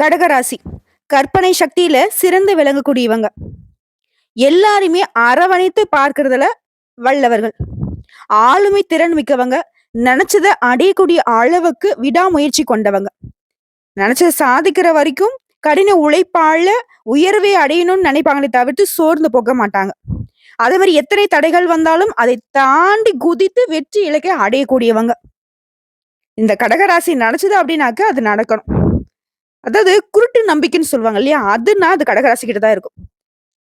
கடகராசி கற்பனை சக்தியில சிறந்து விளங்கக்கூடியவங்க. எல்லாருமே அரவணைத்து பார்க்கறதுல வல்லவர்கள். ஆளுமை திறன் மிக்கவங்க. நினைச்சத அடையக்கூடிய அளவுக்கு விடாமுயற்சி கொண்டவங்க. நினைச்சத சாதிக்கிற வரைக்கும் கடின உழைப்பால உயர்வை அடையணும்னு நினைப்பாங்களே தவிர்த்து சோர்ந்து போக மாட்டாங்க. அதே மாதிரி எத்தனை தடைகள் வந்தாலும் அதை தாண்டி குதித்து வெற்றி இலக்கை அடையக்கூடியவங்க. இந்த கடகராசி நினைச்சது அப்படின்னாக்க அது நடக்கணும். அதாவது குருட்டு நம்பிக்கைன்னு சொல்லுவாங்க இல்லையா? அதுனா அது கடகராசி கிட்ட தான் இருக்கும்.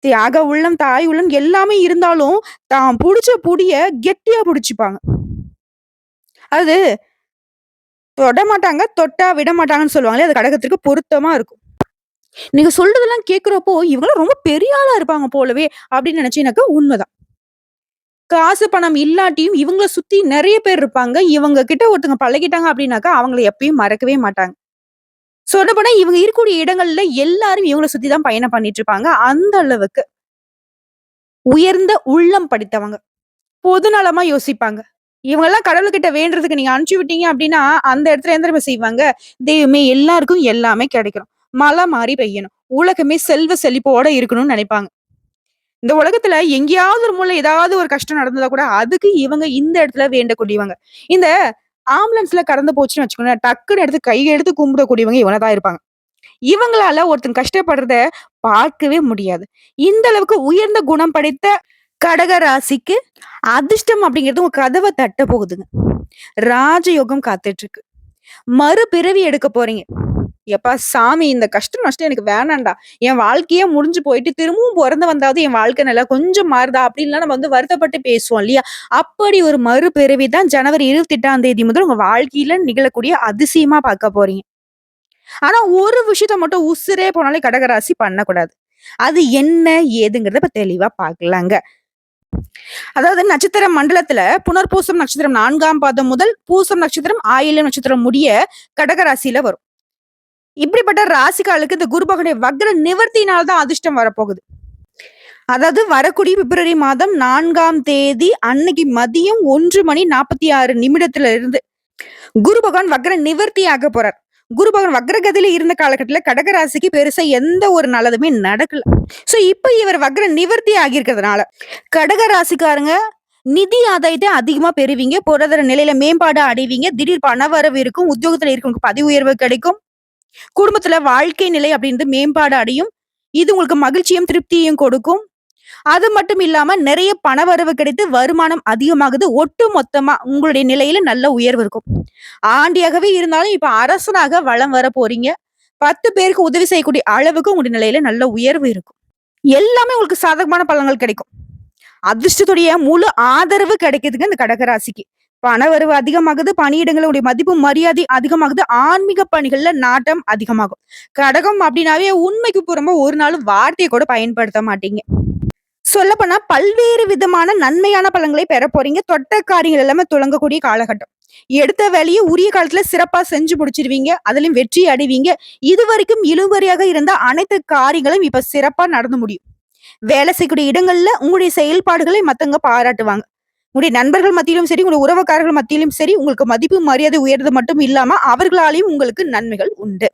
தியாக உள்ளம், தாய் உள்ளம் எல்லாமே இருந்தாலும் தான் புடிச்ச புடிய கெட்டியா புடிச்சுப்பாங்க. அது தொட மாட்டாங்க, தொட்டா விட மாட்டாங்கன்னு சொல்லுவாங்களே, அது கடகத்திற்கு பொருத்தமா இருக்கும். நீங்க சொல்றதெல்லாம் கேட்கிறப்போ, இவங்கலாம் ரொம்ப பெரிய ஆளா இருப்பாங்க போலவே அப்படின்னு நினைச்சீங்கன்னாக்கா உண்மைதான். காசு பணம் இல்லாட்டியும் இவங்கள சுத்தி நெறைய பேர் இருப்பாங்க. இவங்க கிட்ட ஒருத்தங்க பழகிட்டாங்க அப்படின்னாக்கா, அவங்கள எப்பயும் மறக்கவே மாட்டாங்க. சொல்லப்போனா இவங்க இருக்கக்கூடிய இடங்கள்ல எல்லாரும் இவங்கள சுத்தி தான் பயணம் பண்ணிட்டு இருப்பாங்க. அந்த அளவுக்கு உயர்ந்த உள்ளம் படைத்தவங்க. பொதுநலமா யோசிப்பாங்க. இவங்கலாம் கடவுள்கிட்ட வேண்டுறதுக்கு நீங்க அனுப்பிச்சு விட்டீங்க அப்படின்னா, அந்த இடத்துல என்ன தெரியுமா செய்வாங்க? தெய்வமே எல்லாருக்கும் எல்லாமே கிடைக்கணும். மழை மாரி பெய்யணும். உலகமே செல்வ செழிப்போட இருக்கணும்னு நினைப்பாங்க. இந்த உலகத்துல எங்கேயாவது ஒரு மூலைல ஏதாவது ஒரு கஷ்டம் நடந்ததா கூட, அதுக்கு இவங்க இந்த இடத்துல வேண்டக்கூடியவங்க. இந்த ஆம்புலன்ஸ்ல கடந்து போச்சுன்னு வச்சுக்கோங்களேன், டக்குன்னு எடுத்து எடுத்து கும்பிடக்கூடியவங்க இவங்க தான் இருப்பாங்க. இவங்களால ஒருத்தன் கஷ்டப்படுறத பார்க்கவே முடியாது. இந்த அளவுக்கு உயர்ந்த குணம் படைத்த கடக ராசிக்கு அதிர்ஷ்டம் அப்படிங்கிறது உங்க கதவ தட்ட போகுதுங்க. ராஜயோகம் காத்துட்டு இருக்கு. மறுபிறவி எடுக்க போறீங்க. எப்பா சாமி இந்த கஷ்டம் நஷ்டம் எனக்கு வேணாம்டா. என் வாழ்க்கையே முடிஞ்சு போயிட்டு திரும்பவும் பொறந்து வந்தாவது என் வாழ்க்கை நல்லா கொஞ்சம் மாறுதா அப்படின்லாம் நம்ம வந்து வருத்தப்பட்டு பேசுவோம் இல்லையா? அப்படி ஒரு மறுபிறவி தான் ஜனவரி 28ஆம் தேதி முதல் உங்க வாழ்க்கையில நிகழக்கூடிய அதிசயமா பார்க்க போறீங்க. ஆனா ஒரு விஷயத்த மட்டும் உசுரே போனாலே கடகராசி பண்ணக்கூடாது. அது என்ன ஏதுங்கிறத இப்ப தெளிவா பார்க்கலாங்க. அதாவது நட்சத்திர மண்டலத்துல புனர்பூசம் நட்சத்திரம் 4ஆம் பாதம் முதல் பூசம் நட்சத்திரம், ஆயில்யம் நட்சத்திரம் முடிய கடகராசியில வரும். இப்படிப்பட்ட ராசிக்காலுக்கு இந்த குரு பகவானுடைய வக்ர நிவர்த்தியினால தான் அதிர்ஷ்டம் வரப்போகுது. அதாவது வரக்கூடிய பிப்ரவரி மாதம் 4ஆம் தேதி அன்னைக்கு மதியம் 1:46 இருந்து குரு பகவான் வக்ர நிவர்த்தி ஆக போறார். குரு பகவான் வக்ரகதியில இருந்த காலகட்டத்துல கடகராசிக்கு பெருசா எந்த ஒரு நல்லதுமே நடக்கல. சோ இப்ப இவர் வக்ர நிவர்த்தி ஆகியிருக்கிறதுனால கடகராசிக்காரங்க நிதி ஆதாயத்தை அதிகமா பெறுவீங்க. பொருளாதார நிலையில மேம்பாடு அடைவீங்க. திடீர் பணவரவு இருக்கும். உத்தியோகத்துல இருக்கவங்களுக்கு பதவி உயர்வு கிடைக்கும். குடும்பத்துல வாழ்க்கை நிலை அப்படின்றது மேம்பாடு அடையும். இது உங்களுக்கு மகிழ்ச்சியும் திருப்தியையும் கொடுக்கும். அது மட்டும் இல்லாம நிறைய பணவரவு கிடைத்து வருமானம் அதிகமாகுது. ஒட்டு மொத்தமா உங்களுடைய நிலையில நல்ல உயர்வு இருக்கும். ஆண்டியாகவே இருந்தாலும் இப்ப அரசனாக வலம் வர போறீங்க. 10 பேருக்கு உதவி செய்யக்கூடிய அளவுக்கு உங்களுடைய நிலையில நல்ல உயர்வு இருக்கும். எல்லாமே உங்களுக்கு சாதகமான பலன்கள் கிடைக்கும். அதிர்ஷ்டத்துடைய முழு ஆதரவு கிடைக்குதுங்க இந்த கடகராசிக்கு. பணவரவு அதிகமாகுது. பணியிடங்களுடைய மதிப்பு மரியாதை அதிகமாகுது. ஆன்மீக பணிகள்ல நாட்டம் அதிகமாகும். கடகம் அப்படின்னாவே உண்மைக்கு புறம்ப ஒரு நாள் வார்த்தையை கூட பயன்படுத்த மாட்டீங்க. சொல்லப்போனா பல்வேறு விதமான நன்மையான பலன்களை பெற போறீங்க. தொட்ட காரியங்கள் எல்லாமே துளங்கக்கூடிய காலகட்டம். எடுத்த வேலையை உரிய காலத்துல சிறப்பா செஞ்சு முடிச்சிருவீங்க. அதுலயும் வெற்றி அடைவீங்க. இதுவரைக்கும் இழுபறியாக இருந்த அனைத்து காரியங்களும் இப்ப சிறப்பா நடந்து முடியும். வேலை செய்யக்கூடிய இடங்கள்ல உங்களுடைய செயல்பாடுகளை மத்தவங்க பாராட்டுவாங்க. உங்களுடைய நண்பர்கள் மத்தியிலும் சரி, உங்களுடைய உறவுக்காரர்கள் மத்தியிலும் சரி, உங்களுக்கு மதிப்பு மரியாதை உயர்றது மட்டும் இல்லாம அவர்களாலையும் உங்களுக்கு நன்மைகள் உண்டு.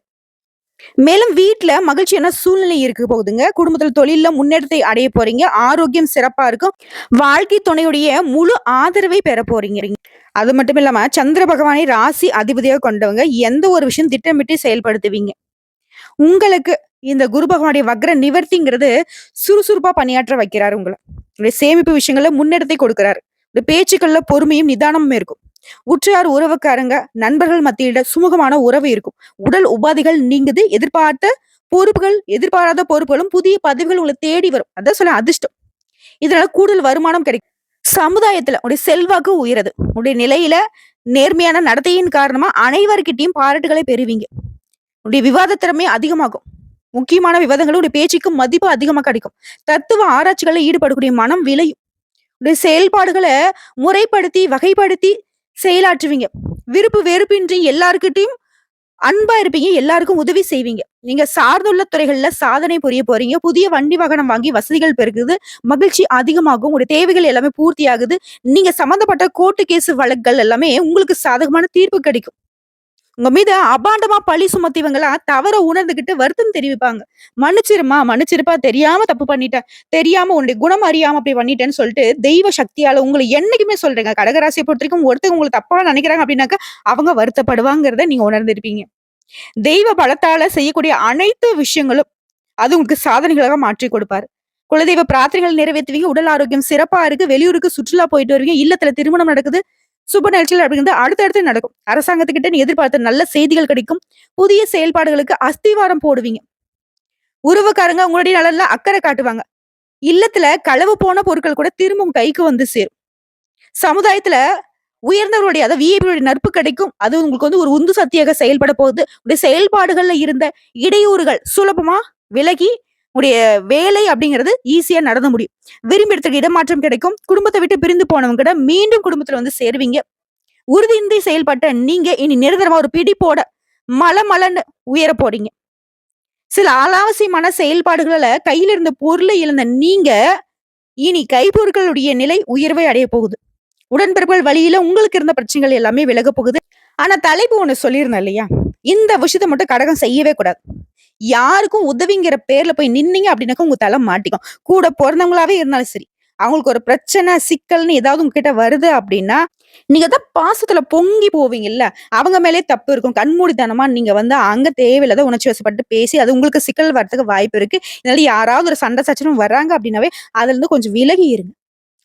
மேலும் வீட்டுல மகிழ்ச்சியான சூழ்நிலை இருக்க போகுதுங்க. குடும்பத்துல தொழில முன்னேற்றத்தை அடைய போறீங்க. ஆரோக்கியம் சிறப்பா இருக்கும். வாழ்க்கை துணையுடைய முழு ஆதரவை பெற போறீங்க. அது மட்டும் இல்லாம சந்திர பகவானை ராசி அதிபதியாக கொண்டவங்க எந்த ஒரு விஷயம் திட்டமிட்டு செயல்படுத்துவீங்க. உங்களுக்கு இந்த குரு பகவானுடைய வக்ர நிவர்த்திங்கிறது சுறுசுறுப்பா பணியாற்ற வைக்கிறாரு. உங்களுடைய சேமிப்பு விஷயங்கள்ல முன்னேற்றத்தை கொடுக்கிறாரு. இந்த பேச்சுக்கள்ல பொறுமையும் நிதானமும் இருக்கும். உற்றார் உறவுக்காரங்க நண்பர்கள் மத்தியிட சுமூகமான உறவு இருக்கும். உடல் உபாதைகள் நீங்குது. எதிர்பாராத பொறுப்புகளும் புதிய பதவிகள் உங்களை தேடி வரும். அதான் சொல்ல அதிர்ஷ்டம். இதனால கூடுதல் வருமானம் கிடைக்கும். சமுதாயத்துல உடைய செல்வாக்கு உயருது. உடைய நிலையில நேர்மையான நடத்தையின் காரணமா அனைவருக்கிட்டையும் பாராட்டுகளை பெறுவீங்க. உடைய விவாத திறமை அதிகமாகும். முக்கியமான விவாதங்களுடைய பேச்சுக்கு மதிப்பு அதிகமா கிடைக்கும். தத்துவ ஆராய்ச்சிகளை ஈடுபடக்கூடிய மனம் விளையும். உடைய செயல்பாடுகளை முறைப்படுத்தி வகைப்படுத்தி செயலாற்றுவீங்க. விருப்பு வெறுப்பின்றி எல்லாருக்கிட்டையும் அன்பா இருப்பீங்க. எல்லாருக்கும் உதவி செய்வீங்க. நீங்க சார்ந்துள்ள துறைகள்ல சாதனை புரிய போறீங்க. புதிய வண்டி வாகனம் வாங்கி வசதிகள் பெருகுது. மகிழ்ச்சி அதிகமாகும். உங்களுடைய தேவைகள் எல்லாமே பூர்த்தி ஆகுது. நீங்க சம்பந்தப்பட்ட கோர்ட்டு கேஸ் வழக்குகள் எல்லாமே உங்களுக்கு சாதகமான தீர்ப்பு கிடைக்கும். உங்க மீது அபாண்டமா பழி சுமத்தியவங்கலாம் தவற உணர்ந்துகிட்டு வருத்தம் தெரிவிப்பாங்க. "மன்னிச்சிரும்மா, மன்னிச்சிருப்பா. தெரியாம தப்பு பண்ணிட்டேன். தெரியாம உன்னுடைய குணம் அறியாம அப்படி பண்ணிட்டேன்னு" சொல்லிட்டு தெய்வ சக்தியால உங்கள என்னைக்குமே சொல்றேங்க. கடகராசிய பொறுத்தவரைக்கும் ஒருத்தங்க உங்கள தப்பா நினைக்கிறாங்க அப்படின்னாக்கா, அவங்க வருத்தப்படுவாங்கிறத நீங்க உணர்ந்திருப்பீங்க. தெய்வ பலத்தால செய்யக்கூடிய அனைத்து விஷயங்களும் அது உங்களுக்கு சாதனைகளாக மாற்றிக் கொடுப்பாரு. குலதெய்வ பிரார்த்தனைகள் நிறைவேத்துவீங்க. உடல் ஆரோக்கியம் சிறப்பா இருக்கு. வெளியூருக்கு சுற்றுலா போயிட்டு வருவீங்க. இல்லத்துல திருமணம் நடக்குது. சுப நிகழ்ச்சிகள் அப்படிங்கிறது அடுத்தடுத்து நடக்கும். அரசாங்கத்துக்கிட்ட நீ எதிர்பார்த்த நல்ல செய்திகள் கிடைக்கும். புதிய செயல்பாடுகளுக்கு அஸ்திவாரம் போடுவீங்க. உறவுக்காரங்க உங்களுடைய நலன்ல அக்கறை காட்டுவாங்க. இல்லத்துல களவு போன பொருட்கள் கூட திரும்ப உங்க கைக்கு வந்து சேரும். சமுதாயத்துல உயர்ந்தவர்களுடைய அதாவது விஐபியோட நட்பு கிடைக்கும். அது உங்களுக்கு வந்து ஒரு உந்து சக்தியாக செயல்பட போகுது. உடைய செயல்பாடுகள்ல இருந்த இடையூறுகள் சுலபமா விலகி உடைய வேலை அப்படிங்கிறது ஈஸியா நடந்து முடியும். விரும்பி இடத்துக்கு இடமாற்றம் கிடைக்கும். குடும்பத்தை விட்டு பிரிந்து போனவங்க கூட மீண்டும் குடும்பத்துல வந்து சேருவீங்க. உறுதியின்றி செயல்பட்ட நீங்க இனி நிரந்தரமா ஒரு பிடிப்போட மலமலன்னு உயர போறீங்க. சில அனாவசியமான செயல்பாடுகளால கையில இருந்த பொருளை இழந்த நீங்க இனி கைப்பொருட்களுடைய நிலை உயர்வை அடைய போகுது. உடன்பிறப்புகள் வழியில உங்களுக்கு இருந்த பிரச்சனைகள் எல்லாமே விலக போகுது. ஆனா தலைப்பு ஒண்ணு சொல்லியிருந்தேன் இல்லையா? இந்த விஷயத்த மட்டும் கடகம் செய்யவே கூடாது. யாருக்கும் உதவிங்கிற பேர்ல போய் நின்னீங்க அப்படின்னாக்கா உங்க தலை மாட்டிக்கும். கூட பொறந்தவங்களாவே இருந்தாலும் சரி. அவங்களுக்கு ஒரு பிரச்சனை, சிக்கல்னு ஏதாவது உங்ககிட்ட வருது அப்படின்னா, நீங்க தான் பாசத்துல பொங்கி போவீங்கல்ல, அவங்க மேலயே தப்பு இருக்கும். கண்மூடித்தனமா நீங்க வந்து அங்க தேவையில்லாத உணர்ச்சி வசப்பட்டு பேசி, அது உங்களுக்கு சிக்கல் வரதுக்கு வாய்ப்பு இருக்கு. இதனால யாராவது ஒரு சண்டை சச்சரவு வர்றாங்க அப்படின்னாவே, அதுலருந்து கொஞ்சம் விலகி இருங்க.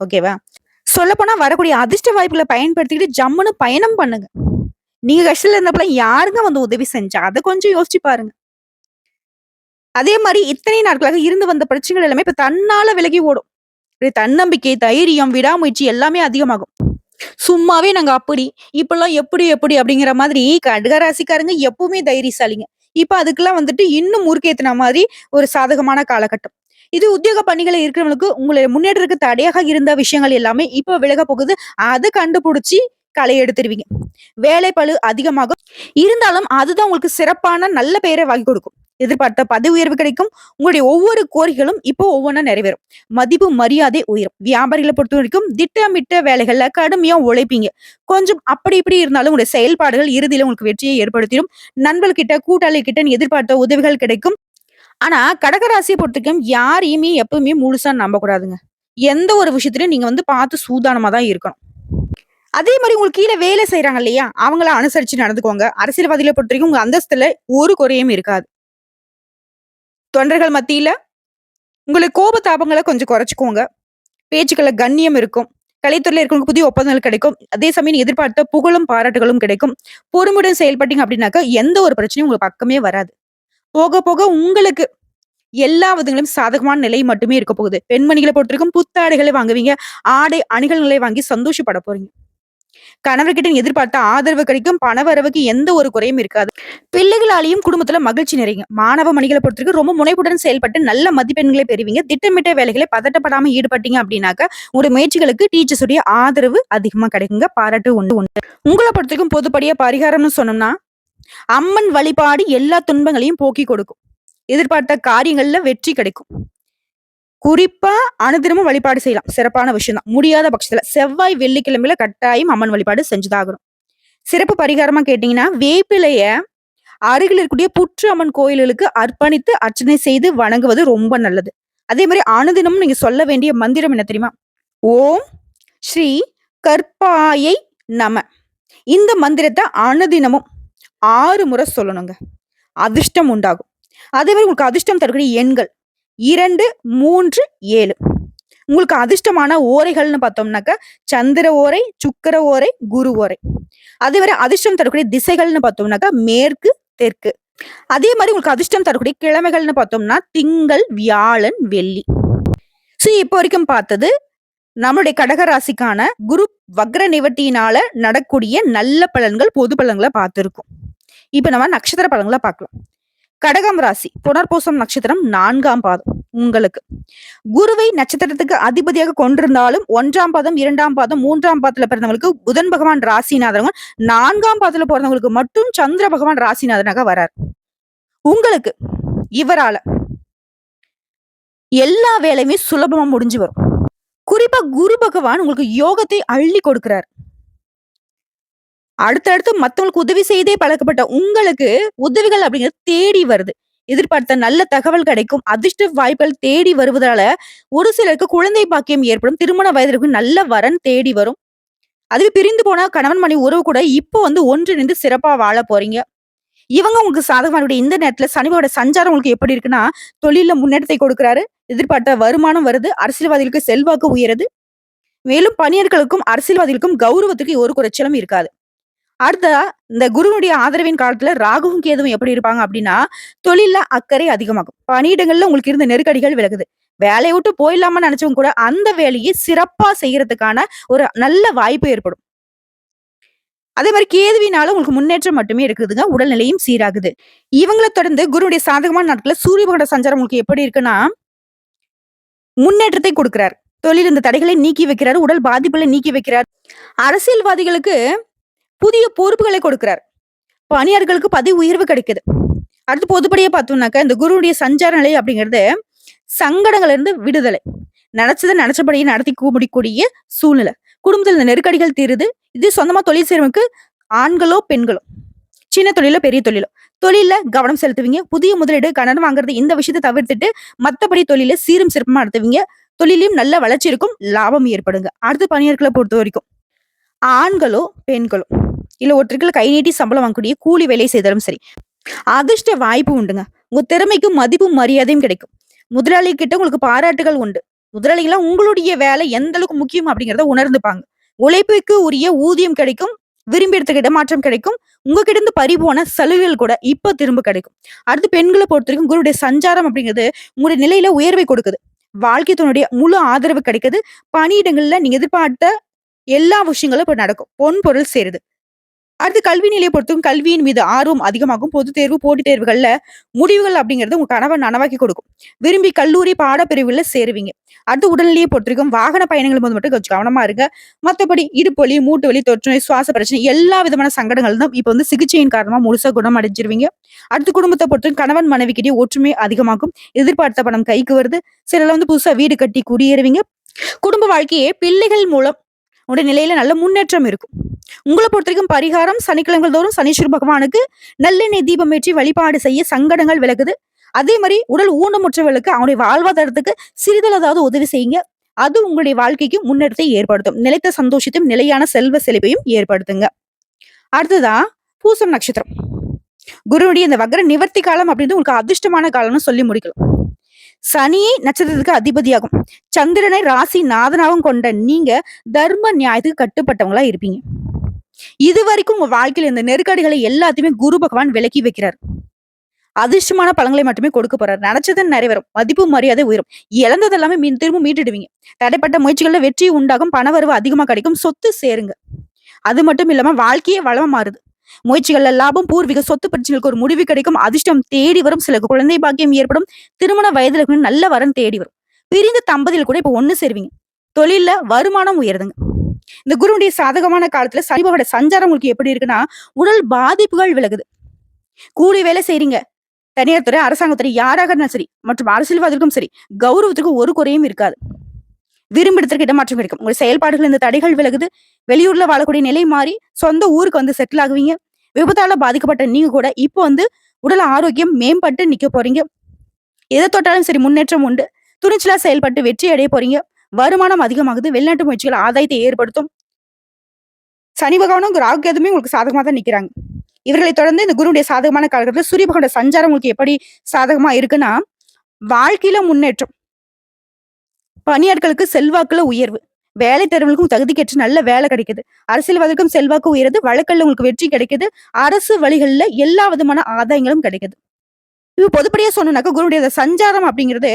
ஓகேவா? சொல்லப்போனா வரக்கூடிய அதிர்ஷ்ட வாய்ப்புகள பயன்படுத்திக்கிட்டு ஜம்முன்னு பயணம் பண்ணுங்க. நீங்க கஷ்டத்துல இருந்தப்பலாம் யாருங்க வந்து உதவி செஞ்சா? அத கொஞ்சம் யோசிச்சு பாருங்க. அதே மாரி இத்தனை நாட்களாக இருந்து வந்த பிரச்சனைகள் எல்லாமே இப்ப தன்னால விலகி ஓடும். தன்னம்பிக்கை, தைரியம், விடாமுயற்சி எல்லாமே அதிகமாகும். சும்மாவே நாங்க அப்படி, இப்பல்லாம் எப்படி எப்படி அப்படிங்கிற மாதிரி கடகராசிக்காரங்க எப்பவுமே தைரியசாலிங்க. இப்ப அதுக்கெல்லாம் வந்துட்டு இன்னும் முறுக்கேத்துன மாரி ஒரு சாதகமான காலகட்டம். இது உத்தியோக பணிகள்ல இருக்கிறவங்களுக்கு உங்களுடைய முன்னேற்றத்துக்கு தடையாக இருந்த விஷயங்கள் எல்லாமே இப்ப விலக போகுது. அத கண்டுபுடிச்சு களை எடுத்துருவீங்க. வேலைப்பளு அதிகமாகும். இருந்தாலும் அதுதான் உங்களுக்கு சிறப்பான நல்ல பெயரை வாங்கி கொடுக்கும். எதிர்பார்த்த பதவி உயர்வு கிடைக்கும். உங்களுடைய ஒவ்வொரு கோரிக்கைகளும் இப்போ ஒவ்வொன்னா நிறைவேறும். மதிப்பு, மரியாதை உயரும். வியாபாரிகளை பொறுத்தவரைக்கும் திட்டமிட்ட வேலைகள்ல கடுமையா உழைப்பீங்க. கொஞ்சம் அப்படி இப்படி இருந்தாலும் உங்களுடைய செயல்பாடுகள் இறுதியில உங்களுக்கு வெற்றியை ஏற்படுத்திடும். நண்பர்கிட்ட, கூட்டாளி கிட்ட நீ எதிர்பார்த்த உதவிகள் கிடைக்கும். ஆனா கடகராசியை பொறுத்தவரைக்கும் யாரையுமே எப்பவுமே முழுசா நம்பக்கூடாதுங்க. எந்த ஒரு விஷயத்திலயும் நீங்க வந்து பார்த்து சூதானமா தான் இருக்கணும். அதே மாரி உங்களுக்கு கீழ வேலை செய்றாங்க இல்லையா? அவங்கள அனுசரிச்சு நடந்துக்கோங்க. அரசியல்வாதிகள பொறுத்தவரைக்கும் உங்க அந்தஸ்துல ஒரு குறையும் இருக்காது. தொண்டர்கள் மத்தியில உங்களுக்கு கோபதாபங்கள கொஞ்சம் குறைச்சுக்கோங்க. பேச்சுக்கள்ல கண்ணியம் இருக்கும். கலைத்துறையில இருக்கிறவங்களுக்கு புதிய ஒப்பந்தங்கள் கிடைக்கும். அதே சமயம் நீங்க எதிர்பார்த்த புகழும், பாராட்டுகளும் கிடைக்கும். பொறுமையுடன் செயல்பட்டீங்க அப்படின்னாக்கா, எந்த ஒரு பிரச்சனையும் உங்க பக்கமே வராது. போக போக உங்களுக்கு எல்லா விதங்களிலும் சாதகமான நிலை மட்டுமே இருக்க போகுது. பெண்மணிகள பொறுத்தவரைக்கும் புத்தாடைகளை வாங்குவீங்க. ஆடை அணிகலன்களை வாங்கி சந்தோஷப்பட போறீங்க. கணவர்கிட்ட எதிர்பார்த்த ஆதரவு கிடைக்கும். பணவரவுக்கு எந்த ஒரு குறையும் இருக்காது. பிள்ளைகளாலேயும் குடும்பத்துல மகிழ்ச்சி நிறையுங்க. மாணவ மணிகளை பொறுத்தவரைக்கும் ரொம்ப முனைப்புடன் செயல்பட்டு நல்ல மதிப்பெண்களை பெறுவீங்க. திட்டமிட்ட வேலைகளை பதட்டப்படாம ஈடுபட்டீங்க அப்படின்னாக்க உங்களுடைய முயற்சிகளுக்கு டீச்சர்ஸ் உடைய ஆதரவு அதிகமா கிடைக்குங்க. பாராட்டு உண்டு உண்டு. உங்களை பொறுத்தவரைக்கும் பொதுப்படியா பரிகாரம்னு சொன்னோம்னா, அம்மன் வழிபாடு எல்லா துன்பங்களையும் போக்கி கொடுக்கும். எதிர்பார்த்த காரியங்கள்ல வெற்றி கிடைக்கும். குறிப்பா அனுதினமும் வழிபாடு செய்யலாம். சிறப்பான விஷயம் தான். முடியாத பட்சத்துல செவ்வாய், வெள்ளிக்கிழமையில கட்டாயம் அம்மன் வழிபாடு செஞ்சுதான் ஆகணும். சிறப்பு பரிகாரமா கேட்டீங்கன்னா, வேப்பிலைய அருகில் இருக்கக்கூடிய புற்று அம்மன் கோயில்களுக்கு அர்ப்பணித்து அர்ச்சனை செய்து வணங்குவது ரொம்ப நல்லது. அதே மாரி அனுதினமும் நீங்க சொல்ல வேண்டிய மந்திரம் என்ன தெரியுமா? ஓம் ஸ்ரீ கற்பாயை நம. இந்த மந்திரத்த அனுதினமும் 6 முறை சொல்லணுங்க. அதிர்ஷ்டம் உண்டாகும். அதே மாரி உங்களுக்கு அதிர்ஷ்டம் தரக்கூடிய எண்கள் 2, 3, 7. உங்களுக்கு அதிர்ஷ்டமான ஓரைகள்னு பார்த்தோம்னாக்க, சந்திர ஓரை, சுக்கிர ஓரை, குரு ஓரை. அதே மாரி அதிர்ஷ்டம் தரக்கூடிய திசைகள்னு பார்த்தோம்னாக்கா, மேற்கு, தெற்கு. அதே மாரி உங்களுக்கு அதிர்ஷ்டம் தரக்கூடிய கிழமைகள்னு பார்த்தோம்னா, திங்கள், வியாழன், வெள்ளி. இப்போ வரைக்கும் பார்த்தது நம்மளுடைய கடக ராசிக்கான குரு வக்ர நிவர்த்தியினால நடக்கூடிய நல்ல பலன்கள், பொது பலன்கள பார்த்திருக்கோம். இப்ப நம்ம நட்சத்திர பலன்கள பார்க்கலாம். கடகம் ராசி புனர்பூசம் நட்சத்திரம் 4ஆம் பாதம் உங்களுக்கு குருவை நட்சத்திரத்துக்கு அதிபதியாக கொண்டிருந்தாலும் 1ஆம் பாதம், 2ஆம் பாதம், 3ஆம் பாதத்துல பிறந்தவங்களுக்கு புதன் பகவான் ராசிநாதன், 4ஆம் பாதத்துல பிறந்தவங்களுக்கு மட்டும் சந்திர பகவான் ராசிநாதனாக வரார். உங்களுக்கு இவரால எல்லா வேலையுமே சுலபமா முடிஞ்சு வரும். குறிப்பா குரு பகவான் உங்களுக்கு யோகத்தை அள்ளி கொடுக்கிறார். அடுத்தடுத்து மத்தவங்களுக்கு உதவி செய்தே பழக்கப்பட்ட உங்களுக்கு உதவிகள் அப்படிங்கிறது தேடி வருது. எதிர்பார்த்த நல்ல தகவல் கிடைக்கும். அதிர்ஷ்ட வாய்ப்புகள் தேடி வருவதால, ஒரு சிலருக்கு குழந்தை பாக்கியம் ஏற்படும். திருமண வயதிற்கு நல்ல வரன் தேடி வரும். அதுவே பிரிந்து போன கணவன் மனைவி உறவு கூட இப்போ ஒன்றிணைந்து சிறப்பா வாழ போறீங்க. இவங்க உங்களுக்கு சாதகமான இந்த நேரத்துல சனியோட சஞ்சாரம் உங்களுக்கு எப்படி இருக்குன்னா, தொழில்ல முன்னேற்றத்தை கொடுக்கிறாரு. எதிர்பார்த்த வருமானம் வருது. அரசியல்வாதிகளுக்கு செல்வாக்கு உயருது. மேலும் பணியாளர்களுக்கும், அரசியல்வாதிகளுக்கும் கௌரவத்துக்கு ஒரு குறைச்சலும் இருக்காது. அடுத்ததா இந்த குருவுடைய ஆதரவின் காலத்துல ராகுவும் கேதுவும் எப்படி இருப்பாங்க அப்படின்னா, தொழில்ல அக்கறை அதிகமாகும். பணியிடங்கள்ல உங்களுக்கு இருந்த நெருக்கடிகள் விலகுது. வேலைய விட்டு போயிடலாமான்னு நினைச்சவங்க கூட அந்த வேலையை சிறப்பா செய்யறதுக்கான ஒரு நல்ல வாய்ப்பு ஏற்படும். அதே மாரி கேதுவினால உங்களுக்கு முன்னேற்றம் மட்டுமே இருக்குதுங்க. உடல்நிலையும் சீராகுது. இவங்கள தொடர்ந்து குருவுடைய சாதகமான நாட்கள்ல சூரிய பகவானோட சஞ்சாரம் உங்களுக்கு எப்படி இருக்குன்னா, முன்னேற்றத்தை கொடுக்கிறார். தொழில் இந்த தடைகளை நீக்கி வைக்கிறாரு. உடல் பாதிப்புகளை நீக்கி வைக்கிறார். அரசியல்வாதிகளுக்கு புதிய பொறுப்புகளை கொடுக்கிறார். பணியாளர்களுக்கு பதவி உயர்வு கிடைக்குது. அடுத்து பொதுப்படியா பார்த்தோம்னாக்கா, இந்த குருவுடைய சஞ்சார நிலை அப்படிங்கிறது சங்கடங்கள்ல இருந்து விடுதலை. நினைச்சத நினைச்சபடியே நடத்தி முடிக்கக்கூடிய சூழ்நிலை. குடும்பத்துல இந்த நெருக்கடிகள் தீருது. இது சொந்தமா தொழில் செய்றவங்களுக்கு ஆண்களோ, பெண்களோ, சின்ன தொழிலோ, பெரிய தொழிலோ, தொழில்ல கவனம் செலுத்துவீங்க. புதிய முதலீடு, கடன் வாங்குறது இந்த விஷயத்த தவிர்த்துட்டு மத்தபடி தொழில சீரும் சிறப்புமா நடத்துவீங்க. தொழிலையும் நல்ல வளர்ச்சி இருக்கும். லாபம் ஏற்படுங்க. அடுத்து பணியாட்களை பொறுத்தவரைக்கும் ஆண்களோ, பெண்களோ இல்ல ஒருத்தருக்கு கை நீட்டி சம்பளம் வாங்கக்கூடிய கூலி வேலை செய்தாலும் சரி, அதிர்ஷ்ட வாய்ப்பு உண்டுங்க. உங்க திறமைக்கு மதிப்பும் மரியாதையும் கிடைக்கும். முதலாளி கிட்ட உங்களுக்கு பாராட்டுகள் உண்டு. முதலாளிகள்லாம் உங்களுடைய வேலை எந்த அளவுக்கு முக்கியம் அப்படிங்கிறத உணர்ந்துப்பாங்க. உழைப்புக்கு உரிய ஊதியம் கிடைக்கும். விரும்பி இடத்துக்கு இடமாற்றம் கிடைக்கும். உங்ககிட்ட இருந்து பறிபோன சலுகைகள் கூட இப்ப திரும்ப கிடைக்கும். அடுத்து பெண்களை பொறுத்த வரைக்கும் உங்களுடைய சஞ்சாரம் அப்படிங்கிறது உங்களுடைய நிலையில உயர்வை கொடுக்குது. வாழ்க்கை துணையுடைய முழு ஆதரவு கிடைக்குது. பணியிடங்கள்ல நீங்க எதிர்பார்த்த எல்லா விஷயங்களும் இப்ப நடக்கும். பொன் பொருள் சேருது. அடுத்து கல்வி நிலையை பொறுத்தும் கல்வியின் மீது ஆர்வம் அதிகமாகும். பொதுத் தேர்வு, போட்டித் தேர்வுகள்ல முடிவுகள் அப்படிங்கிறது உங்க கனவை நனவாக்கி கொடுக்கும். விரும்பி கல்லூரி பாடப்பிரிவுல சேருவீங்க. அடுத்து உடல்நிலையை பொறுத்திருக்கும் வாகன பயணங்கள் போது மட்டும் கொஞ்சம் கவனமா இருங்க. மத்தபடி இடுப்பு வலி, மூட்டு வலி, தொற்றுநோய், சுவாச பிரச்சனை எல்லா விதமான சங்கடங்கள் தான் இப்ப சிகிச்சையின் காரணமா முழுசா குணம் அடைஞ்சிருவீங்க. அடுத்து குடும்பத்தை பொறுத்தும் கணவன் மனைவிக்கிட்டே ஒற்றுமை அதிகமாகும். எதிர்பார்த்த பணம் கைக்கு வருது. சிலர் புதுசா வீடு கட்டி குடியேறுவீங்க. குடும்ப வாழ்க்கையே பிள்ளைகள் மூலம் உடைய நிலையில நல்ல முன்னேற்றம் இருக்கும். உங்களை பொறுத்தவரைக்கும் பரிகாரம் சனிக்கிழமை தோறும் சனீஸ்வர பகவானுக்கு நல்லெண்ணெய் தீபம் ஏற்றி வழிபாடு செய்ய சங்கடங்கள் விலகுது. அதே மாதிரி உடல் ஊனமுற்றவர்களுக்கு அவனுடைய வாழ்வாதாரத்துக்கு சிறிதளதாவது உதவி செய்யுங்க. அது உங்களுடைய வாழ்க்கைக்கு முன்னேற்றத்தை ஏற்படுத்தும். நிலைத்த சந்தோஷத்தையும் நிலையான செல்வ செழிப்பையும் ஏற்படுத்துங்க. அடுத்ததான் பூசம் நட்சத்திரம். குருவுடைய இந்த வக்ர நிவர்த்தி காலம் அப்படின்றது உங்களுக்கு அதிர்ஷ்டமான காலம்னு சொல்லி முடிக்கலாம். சனியை நட்சத்திரத்துக்கு அதிபதியாகும். சந்திரனை ராசி நாதனாகவும் கொண்ட நீங்க தர்ம நியாயத்துக்கு கட்டுப்பட்டவங்களா இருப்பீங்க. இது வரைக்கும் உங்க வாழ்க்கையில இந்த நெருக்கடிகளை எல்லாத்தையுமே குரு பகவான் விலக்கி வைக்கிறார். அதிர்ஷ்டமான பலன்களை மட்டுமே கொடுக்க போறாரு. நினைச்சது நிறைவேறும். மதிப்பு மரியாதை உயரும். இழந்தது எல்லாமே திரும்ப மீட்டுடுவீங்க. தடைப்பட்ட முயற்சிகள்ல வெற்றி உண்டாகும். பணவரவு அதிகமா கிடைக்கும். சொத்து சேருங்க. அது மட்டும் இல்லாம வாழ்க்கையே வளமா மாறுது. முயற்சிகள்ல லாபம், பூர்வீக சொத்து பிரச்சனைகளுக்கு ஒரு முடிவு கிடைக்கும். அதிர்ஷ்டம் தேடி வரும். சில குழந்தை பாக்கியம் ஏற்படும். திருமண வயதுல நல்ல வரன் தேடி வரும். பிரிந்த தம்பதிகள் கூட இப்ப ஒண்ணு சேருவீங்க. தொழில்ல வருமானம் உயருதுங்க. இந்த குருவுடைய சாதகமான காலத்துல சனிபகோட சஞ்சாரம் உங்களுக்கு எப்படி இருக்குன்னா, உடல் பாதிப்புகள் விலகுது. கூலி வேலை செய்றீங்க. தனியார் துறை, அரசாங்கத்துறை யாராக இருந்தாலும் சரி மற்றும் அரசியல்வாதிகளுக்கும் சரி, கௌரவத்துக்கு ஒரு குறையும் இருக்காது. விரும்பிடத்திற்கு இடமாற்றம் கிடைக்கும். உங்க செயல்பாடுகள் இந்த தடைகள் விலகுது. வெளியூர்ல வாழக்கூடிய நிலை மாறி சொந்த ஊருக்கு செட்டில் ஆகுவீங்க. விபத்தால பாதிக்கப்பட்ட நீங்க கூட இப்போ உடல் ஆரோக்கியம் மேம்பட்டு நிக்க போறீங்க. எதை தொட்டாலும் சரி முன்னேற்றம் உண்டு. துணிச்சலா செயல்பட்டு வெற்றி அடைய போறீங்க. வருமானம் அதிகமாகுது. வெளிநாட்டு முயற்சிகள் ஆதாயத்தை ஏற்படுத்தும். சனி பகவானும் ராகு கேதுமே உங்களுக்கு சாதகமா தான் நிக்கிறாங்க. இவர்களை தொடர்ந்து இந்த குருவுடைய சாதகமான காலகட்டத்தில் சூரிய பகவானோட சஞ்சாரம் உங்களுக்கு எப்படி சாதகமா இருக்குன்னா, வாழ்க்கையில முன்னேற்றம், பணியாட்களுக்கு செல்வாக்குல உயர்வு, வேலை தேர்வுகளுக்கும் தகுதிக்கேற்ற நல்ல வேலை கிடைக்குது. அரசியல்வாதிகளுக்கும் செல்வாக்கு உயருது. வழக்கல்ல உங்களுக்கு வெற்றி கிடைக்குது. அரசு வழிகள்ல எல்லா விதமான ஆதாயங்களும் கிடைக்குது. இது பொதுப்படியா சொன்னாக்க குருவுடைய சஞ்சாரம் அப்படிங்கிறது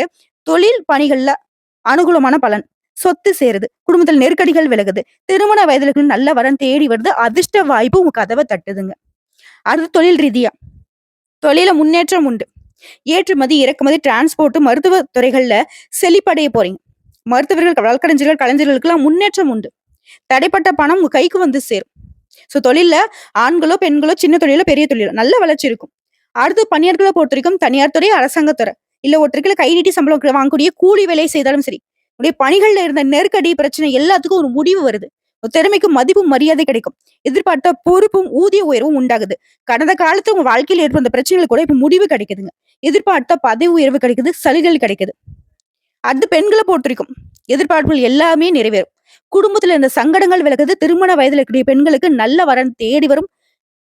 தொழில் பணிகள்ல அனுகூலமான பலன். சொத்து சேருது. குடும்பத்தில் நெருக்கடிகள் விலகுது. திருமண வயதுல நல்ல வரன் தேடி வருது. அதிர்ஷ்ட வாய்ப்பு உங்க கதவை தட்டுதுங்க. அடுத்து தொழில் ரீதியா தொழில முன்னேற்றம் உண்டு. ஏற்றுமதி, இறக்குமதி, டிரான்ஸ்போர்ட், மருத்துவ துறைகள்ல செழிப்படைய போறீங்க. மருத்துவர்கள், வழக்கறிஞர்கள், கலைஞர்களுக்கு எல்லாம் முன்னேற்றம் உண்டு. தடைப்பட்ட பணம் உங்க கைக்கு சேரும். சோ தொழில்ல ஆண்களோ, பெண்களோ, சின்ன தொழிலோ, பெரிய தொழிலோ நல்ல வளர்ச்சி இருக்கும். அடுத்து பணியாட்களை பொறுத்த வரைக்கும் தனியார் துறை, அரசாங்கத்துறை இல்ல ஒருத்தருக்கு கை நீட்டி சம்பளம் வாங்கக்கூடிய கூலி வேலை செய்தாலும் சரி, உடைய பணிகள்ல இருந்த நெருக்கடி பிரச்சனை எல்லாத்துக்கும் ஒரு முடிவு வருது. திறமைக்கு மதிப்பும் மரியாதை கிடைக்கும். எதிர்பார்த்த பொறுப்பும் ஊதிய உயர்வும் உண்டாகுது. கடந்த காலத்துல உங்க வாழ்க்கையில ஏற்பட்ட பிரச்சனைகள் கூட இப்ப முடிவு கிடைக்குதுங்க. எதிர்பார்த்த பதவி உயர்வு கிடைக்குது, சலுகைகள் கிடைக்குது. அடுத்து பெண்கள பொறுத்தவரைக்கும் எதிர்பார்ப்புகள் எல்லாமே நிறைவேறும். குடும்பத்துல இருந்த சங்கடங்கள் விலகுது. திருமண வயதுல இருக்கக்கூடிய பெண்களுக்கு நல்ல வரன் தேடி வரும்.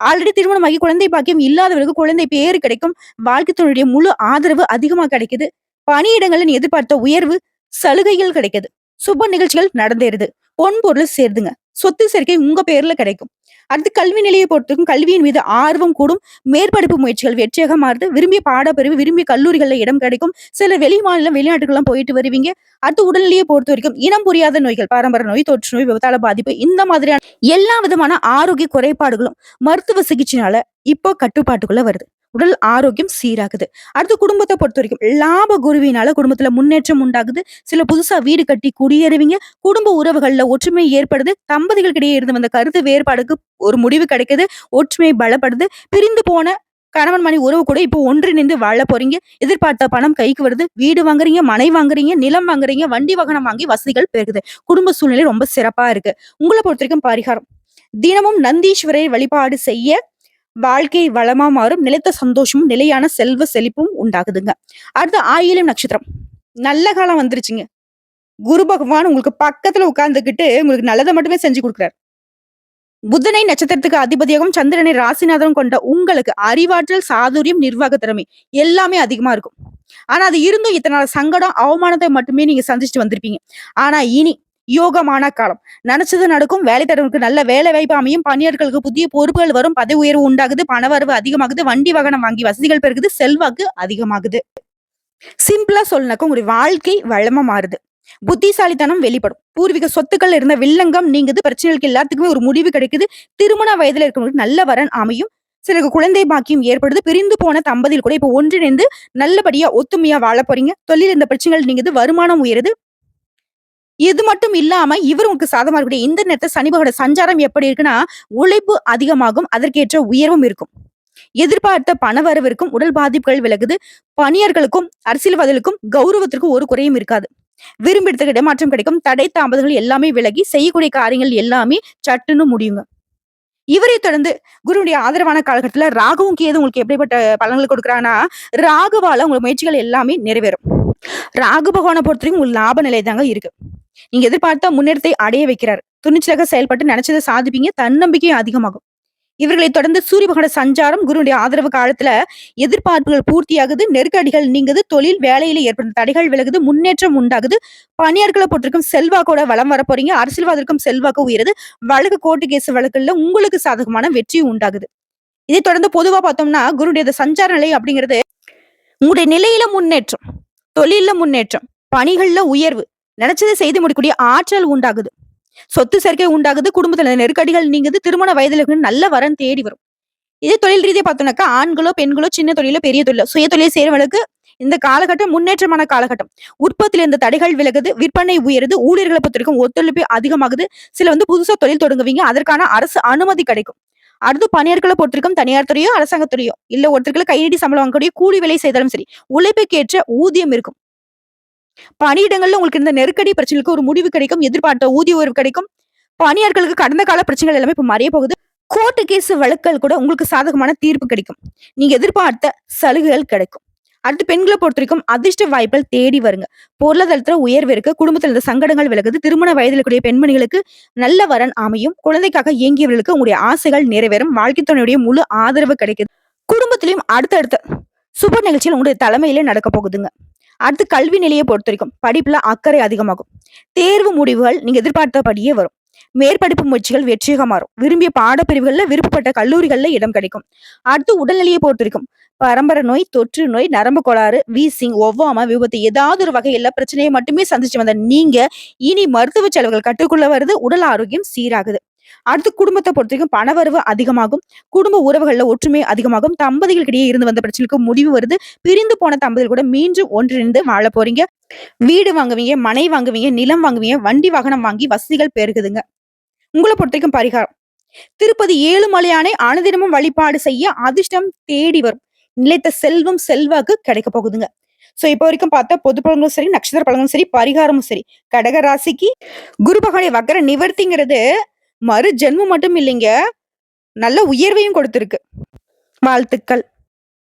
ஆல்ரெடி திருமணமாகி குழந்தை பாக்கியம் இல்லாதவர்களுக்கு குழந்தை பேறு கிடைக்கும். வாழ்க்கை துணையுடைய முழு ஆதரவு அதிகமா கிடைக்குது. பணியிடங்கள்ல நீ எதிர்பார்த்த உயர்வு, சலுகைகள் கிடைக்குது. சுப நிகழ்ச்சிகள் நடந்தேறுது. பொன் பொருள் சேருதுங்க. சொத்து சேர்க்கை உங்க பேர்ல கிடைக்கும். அடுத்து கல்வி நிலையை பொறுத்தவரைக்கும் கல்வியின் மீது ஆர்வம் கூடும். மேற்படிப்பு முயற்சிகள் வெற்றியாக மாறுது. விரும்பிய பாடப்பிரிவு, விரும்பிய கல்லூரிகள்ல இடம் கிடைக்கும். சிலர் வெளி மாநிலம், வெளிநாட்டுக்கெல்லாம் போயிட்டு வருவீங்க. அடுத்து உடல்நிலையை பொறுத்த வரைக்கும் இனம் புரியாத நோய்கள், பாரம்பரிய நோய், தொற்று நோய், விபத்தால பாதிப்பு, இந்த மாதிரியான எல்லா விதமான ஆரோக்கிய குறைபாடுகளும் மருத்துவ சிகிச்சையினால இப்போ கட்டுப்பாட்டுக்குள்ள வருது. உடல் ஆரோக்கியம் சீராகுது. அடுத்து குடும்பத்தை பொறுத்த வரைக்கும் லாப குருவினால குடும்பத்துல முன்னேற்றம் உண்டாகுது. சில புதுசா வீடு கட்டி குடியேறுவீங்க. குடும்ப உறவுகள்ல ஒற்றுமை ஏற்படுது. தம்பதிகளுக்கிடையே இருந்து வந்த கருத்து வேறுபாடுக்கு ஒரு முடிவு கிடைக்குது. ஒற்றுமை பலப்படுது. பிரிந்து போன கணவன் மனைவி உறவு கூட இப்போ ஒன்றிணைந்து வாழ போறீங்க. எதிர்பார்த்த பணம் கைக்கு வருது. வீடு வாங்குறீங்க, மனை வாங்குறீங்க, நிலம் வாங்குறீங்க, வண்டி வாகனம் வாங்கி வசதிகள் பெருகுது. குடும்ப சூழ்நிலை ரொம்ப சிறப்பா இருக்கு. உங்களை பொறுத்த வரைக்கும் பரிகாரம், தினமும் நந்தீஸ்வரை வழிபாடு செய்ய வாழ்க்கை வளமா மாறும். நிலைத்த சந்தோஷமும் நிலையான செல்வ செழிப்பும் உண்டாகுதுங்க. அடுத்து ஆயிலம் நட்சத்திரம். நல்ல காலம் வந்துருச்சுங்க. குரு பகவான் உங்களுக்கு பக்கத்துல உட்கார்ந்துகிட்டு உங்களுக்கு நல்லதை மட்டுமே செஞ்சு கொடுக்குறாரு. புதனை நட்சத்திரத்துக்கு அதிபதியாகவும் சந்திரனை ராசிநாதனும் கொண்ட உங்களுக்கு அறிவாற்றல், சாதுரியம், நிர்வாக திறமை எல்லாமே அதிகமா இருக்கும். ஆனா அது இருந்தும் இத்தனை நாள் சங்கடம், அவமானத்தை மட்டுமே நீங்க சந்திச்சுட்டு வந்திருப்பீங்க. ஆனா இனி யோகமான காலம். நினைச்சது நடக்கும். வேலை தரவுக்கு நல்ல வேலை வாய்ப்பு அமையும். பணியாளர்களுக்கு புதிய பொறுப்புகள் வரும். பதவி உயர்வு உண்டாகுது. பணவரவு அதிகமாகுது. வண்டி வாகனம் வாங்கி வசதிகள் பெருகுது. செல்வாக்கு அதிகமாகுது. சிம்பிளா சொல்லனாக்க உங்களுடைய வாழ்க்கை வளமா மாறுது. புத்திசாலித்தனம் வெளிப்படும். பூர்வீக சொத்துக்கள் இருந்த வில்லங்கம் நீங்குது. பிரச்சனைகளுக்கு எல்லாத்துக்குமே ஒரு முடிவு கிடைக்குது. திருமண வயதுல இருக்கிறவங்களுக்கு நல்ல வரன் அமையும். சிலருக்கு குழந்தை பாக்கியம் ஏற்படுது. பிரிந்து போன தம்பதியில் கூட இப்ப ஒன்றிணைந்து நல்லபடியா ஒத்துமையா வாழ போறீங்க. தொழில் இந்த பிரச்சனைகள் நீங்குது. வருமானம் உயருது. இது மட்டும் இல்லாம இவர் உங்களுக்கு சாதகமா இருக்கக்கூடிய இந்த நேரத்துல சனி பகவானோட சஞ்சாரம் எப்படி இருக்குன்னா, உழைப்பு அதிகமாகும். அதற்கேற்ற உயர்வும் இருக்கும். எதிர்பார்த்த பணவரவு இருக்கும். உடல் பாதிப்புகள் விலகுது. பணியாளர்களுக்கும் அரசியல்வாதிகளுக்கும் கௌரவத்திற்கும் ஒரு குறையும் இருக்காது. விரும்பிடத்துக்கு இடமாற்றம் கிடைக்கும். தடை தாமதங்கள் எல்லாமே விலகி செய்யக்கூடிய காரியங்கள் எல்லாமே சட்டுன்னு முடியுங்க. இவரை தொடர்ந்து குருவுடைய ஆதரவான காலகட்டத்துல ராகுவும் கேது உங்களுக்கு எப்படிப்பட்ட பலன்கள் கொடுக்குறாங்கன்னா, ராகுவால உங்க முயற்சிகள் எல்லாமே நிறைவேறும். ராகு பகவானை பொறுத்த வரைக்கும் உங்களுக்கு லாப நிலை தாங்க இருக்கு. நீங்க எதிர்பார்த்த முன்னேற்றத்தை அடைய வைக்கிறார். துணிச்சலாக செயல்பட்டு நினைச்சதை சாதிப்பீங்க. தன்னம்பிக்கை அதிகமாகும். இவர்களை தொடர்ந்து சூரிய பகவான சஞ்சாரம் குருவுடைய ஆதரவு காலத்துல எதிர்பார்ப்புகள் பூர்த்தியாகுது. நெருக்கடிகள் நீங்குது. தொழில் வேலையில ஏற்படும் தடைகள் விலகுது. முன்னேற்றம் உண்டாகுது. பணியாட்களை பொறுத்திருக்கும் செல்வாக்கோட வளம் வர போறீங்க. அரசியல்வாதிற்கும் செல்வாக்கு உயருது. வழக்கு கோர்ட்டு கேஸ் வழக்குல உங்களுக்கு சாதகமான வெற்றி உண்டாகுது. இதை தொடர்ந்து பொதுவா பார்த்தோம்னா குருடைய சஞ்சார நிலை அப்படிங்கிறது உங்களுடைய நிலையில முன்னேற்றம், தொழில்ல முன்னேற்றம், பணிகள்ல உயர்வு, நினைச்சதை செய்து முடிக்கக்கூடிய ஆற்றல் உண்டாகுது. சொத்து சேர்க்கை உண்டாகுது. குடும்பத்துல நெருக்கடிகள் நீங்குது. திருமண வயதுல இருக்கு நல்ல வரன் தேடி வரும். இதே தொழில் ரீதியா பார்த்தோம்னாக்கா ஆண்களோ பெண்களோ சின்ன தொழிலோ பெரிய தொழிலோ சுய தொழில் செய்யறவங்களுக்கு இந்த காலகட்டம் முன்னேற்றமான காலகட்டம். உற்பத்தியில இருந்த தடைகள் விலகுது. விற்பனை உயருது. ஊழியர்களை பொறுத்திருக்கும் ஒத்துழைப்பு அதிகமாகுது. சில புதுசா தொழில் தொடங்குவீங்க. அதற்கான அரசு அனுமதி கிடைக்கும். அடுத்து பணியாட்களை பொறுத்திருக்கும் தனியார் துறையோ அரசாங்கத்துறையோ இல்ல ஒருத்தருக்கு கையடி சம்பளம் வாங்கக்கூடிய கூலி வேலை செய்தாலும் சரி உழைப்புக்கேற்ற ஊதியம் இருக்கும். பணியிடங்கள்ல உங்களுக்கு இருந்த நெருக்கடி பிரச்சனைகளுக்கு ஒரு முடிவு கிடைக்கும். எதிர்பார்த்த ஊதிய உயர்வு கிடைக்கும். பணியாட்களுக்கு கடந்த கால பிரச்சனைகள் எல்லாமே இப்ப மறைய போகுது. கோர்ட்டு கேஸ் வழக்குகள் கூட உங்களுக்கு சாதகமான தீர்ப்பு கிடைக்கும். நீங்க எதிர்பார்த்த சலுகைகள் கிடைக்கும். அடுத்து பெண்களை பொறுத்த வரைக்கும் அதிர்ஷ்ட வாய்ப்புகள் தேடி வருங்க. பொருளாதாரத்துல உயர்வு இருக்கு. குடும்பத்துல இருந்த சங்கடங்கள் விலகுது. திருமண வயதில் கூடிய பெண்மணிகளுக்கு நல்ல வரன் அமையும். குழந்தைக்காக இயங்கியவர்களுக்கு உங்களுடைய ஆசைகள் நிறைவேறும். வாழ்க்கை துணையுடைய முழு ஆதரவு கிடைக்குது. குடும்பத்திலையும் அடுத்தடுத்த சுப நிகழ்ச்சியில் உங்களுடைய தலைமையில நடக்க போகுதுங்க. அடுத்து கல்வி நிலையை பொறுத்த வரைக்கும் படிப்புல அக்கறை அதிகமாகும். தேர்வு முடிவுகள் நீங்க எதிர்பார்த்தபடியே வரும். மேற்படிப்பு முயற்சிகள் வெற்றியாக மாறும். விரும்பிய பாடப்பிரிவுகள்ல விருப்பப்பட்ட கல்லூரிகள்ல இடம் கிடைக்கும். அடுத்து உடல்நிலையை பொறுத்த வரைக்கும் பரம்பரை நோய், தொற்று நோய், நரம்பு கோளாறு, வீசிங், ஒவ்வாமை, விபத்து ஏதாவது ஒரு வகையில பிரச்சனையை மட்டுமே சந்திச்சு வந்த நீங்க இனி மருத்துவ செலவுகள் கட்டுக்குள்ள வருது. உடல் ஆரோக்கியம் சீராகுது. அடுத்து குடும்பத்தை பொறுத்த வரைக்கும் பணவரவு அதிகமாகும். குடும்ப உறவுகள்ல ஒற்றுமை அதிகமாகும். தம்பதிகளுக்கிடையே இருந்து வந்த பிரச்சனைக்கு முடிவு வருது. பிரிந்து போன தம்பதிகள் கூட மீண்டும் ஒன்றிணைந்து வாழ போறீங்க. வீடு வாங்குவீங்க, மனை வாங்குவீங்க, நிலம் வாங்குவீங்க, வண்டி வாகனம் வாங்கி வசதிகள் பெருகுதுங்க. உங்களை பொறுத்த வரைக்கும் பரிகாரம், திருப்பதி ஏழுமலையானை அனுதினமும் வழிபாடு செய்ய அதிர்ஷ்டம் தேடி வரும். நிலைத்த செல்வம் செல்வாக்கு கிடைக்க போகுதுங்க. சோ இப்ப வரைக்கும் பார்த்தா பொது பலன்களும் சரி, நட்சத்திர பலன்களும் சரி, பரிகாரமும் சரி, கடக ராசிக்கு குரு பகவானுடைய வக்கர நிவர்த்திங்கிறது மறு ஜென்மம் மட்டும் இல்லைங்க, நல்ல உயர்வையும் கொடுத்திருக்கு. வாழ்த்துக்கள்.